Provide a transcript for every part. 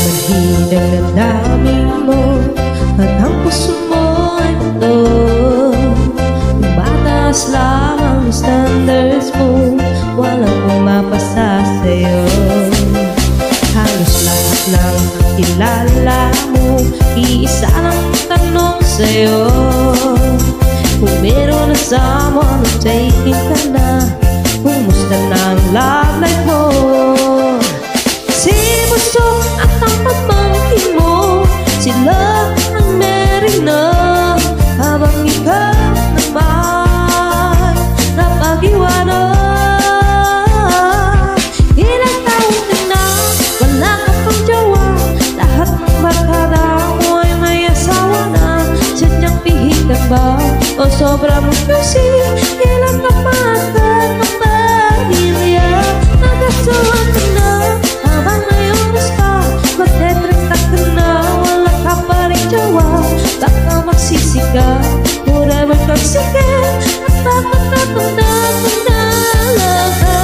Manhid ang damdamin mo at ang puso mo ay ito. Mataas lang ang standards mo, walang pumapasa sa'yo. Halos lahat ng kilala mo, iisa lang tanong sa'yo. Kung meron na someone, taking ka na, kumusta na ang love life mo? Si Buso at ang pamangkin mo, sila ang meron na, habang ikaw naman napag-iwanan. Ilang taon ka na, wala ka pang jowa, lahat ng barkada mo ay may asawa na. Sadyang pihit ka ba o sobra mong kasi? Ilang kapatid ng pamilya, nagasuhan ka na, habang ngayon ka magdedrekta ka na, wala ka pa rin jowa. Baka magsisi ka, forever kang sikit, at baka natanda-tanda lang ka.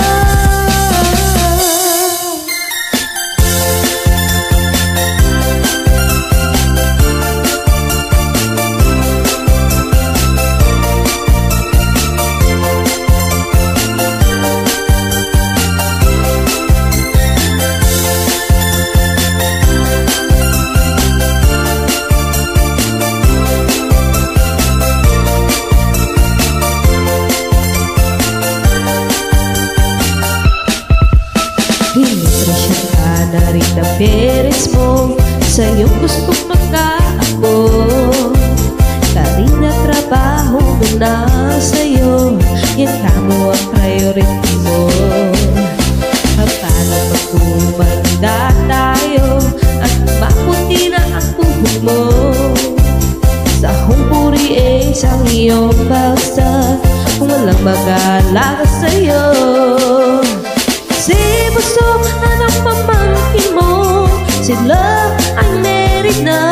Hinipresyon ka na rin ang parents mo, sa'yo gustong magkaako. Kanina trabaho mo na sa'yo, yan ka mo ang priority mo. Paano magkumanda tayo at maputi na ang tuhod mo? Sa humpuri eh isang iyong bagsak, walang mag-aalaga sa'yo. Si Buso at ang pamangkin mo, sila ang meron na,